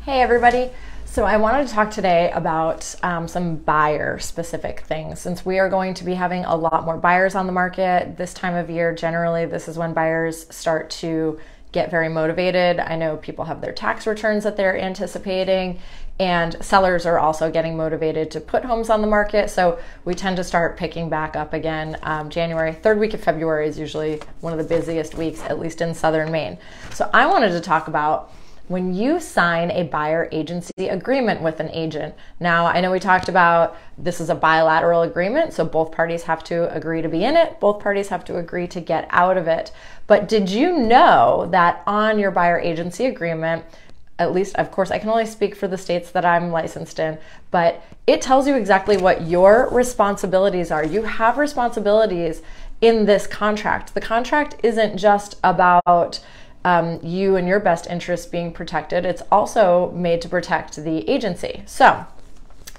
Hey everybody. So I wanted to talk today about some buyer specific things. Since we are going to be having a lot more buyers on the market this time of year, generally this is when buyers start to get very motivated. I know people have their tax returns that they're anticipating, and sellers are also getting motivated to put homes on the market. So we tend to start picking back up again. January, third week of February is usually one of the busiest weeks, at least in southern Maine. So I wanted to talk about when you sign a buyer agency agreement with an agent. Now, I know we talked about this is a bilateral agreement, so both parties have to agree to be in it, both parties have to agree to get out of it. But did you know that on your buyer agency agreement, at least, of course, I can only speak for the states that I'm licensed in, but it tells you exactly what your responsibilities are. You have responsibilities in this contract. The contract isn't just about you and your best interests being protected. It's also made to protect the agency. So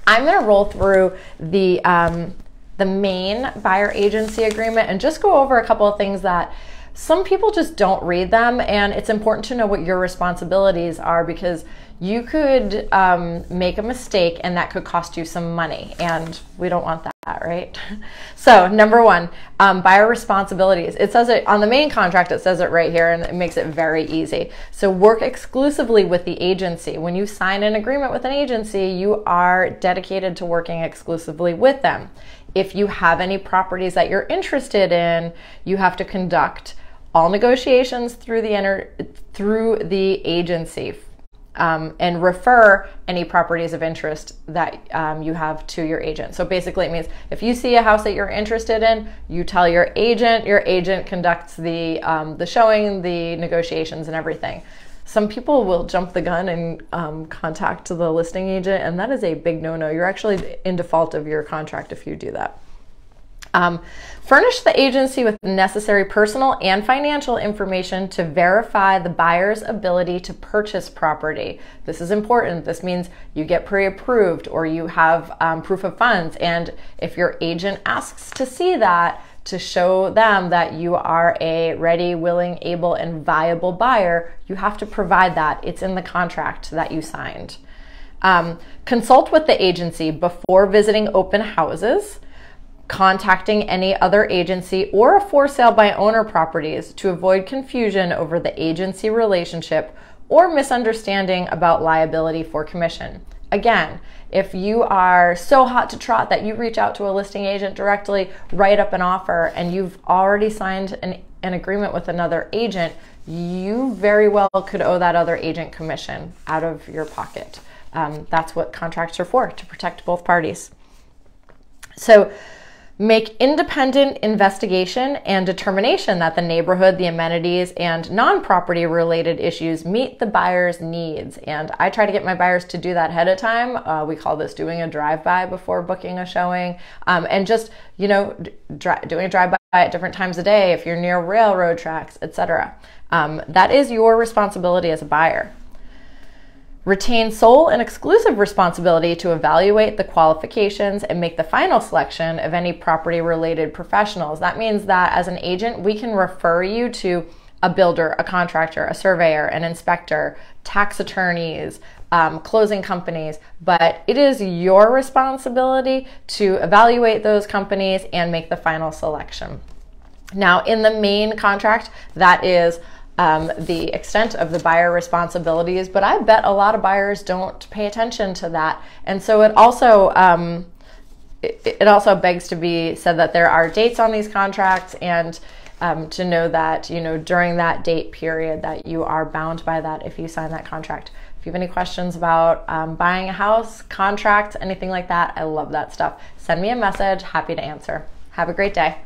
I'm going to roll through the main buyer agency agreement and just go over a couple of things that some people just don't read them, and it's important to know what your responsibilities are because you could make a mistake and that could cost you some money, and we don't want that, right? So number one, buyer responsibilities. It says it on the main contract, it says it right here, and it makes it very easy. So work exclusively with the agency. When you sign an agreement with an agency, you are dedicated to working exclusively with them. If you have any properties that you're interested in, you have to conduct all negotiations through the agency and refer any properties of interest that you have to your agent. So basically it means if you see a house that you're interested in, you tell your agent conducts the showing, the negotiations and everything. Some people will jump the gun and contact the listing agent, and that is a big no-no. You're actually in default of your contract if you do that. Furnish the agency with necessary personal and financial information to verify the buyer's ability to purchase property. This is important. This means you get pre-approved or you have proof of funds. And if your agent asks to see that, to show them that you are a ready, willing, able, and viable buyer, you have to provide that. It's in the contract that you signed. Consult with the agency before visiting open houses, contacting any other agency or for sale by owner properties to avoid confusion over the agency relationship or misunderstanding about liability for commission. Again, if you are so hot to trot that you reach out to a listing agent directly, write up an offer, and you've already signed an agreement with another agent, you very well could owe that other agent commission out of your pocket. That's what contracts are for, to protect both parties. So make independent investigation and determination that the neighborhood, the amenities, and non-property related issues meet the buyer's needs. And I try to get my buyers to do that ahead of time. We call this doing a drive-by before booking a showing. And just, doing a drive-by at different times of day if you're near railroad tracks, etc. That is your responsibility as a buyer. Retain sole and exclusive responsibility to evaluate the qualifications and make the final selection of any property-related professionals. That means that as an agent, we can refer you to a builder, a contractor, a surveyor, an inspector, tax attorneys, closing companies, but it is your responsibility to evaluate those companies and make the final selection. Now, in the main contract, that is the extent of the buyer responsibilities, but I bet a lot of buyers don't pay attention to that. And so it also begs to be said that there are dates on these contracts, and to know that, during that date period that you are bound by that if you sign that contract. If you have any questions about buying a house, contracts, anything like that, I love that stuff. Send me a message, happy to answer. Have a great day.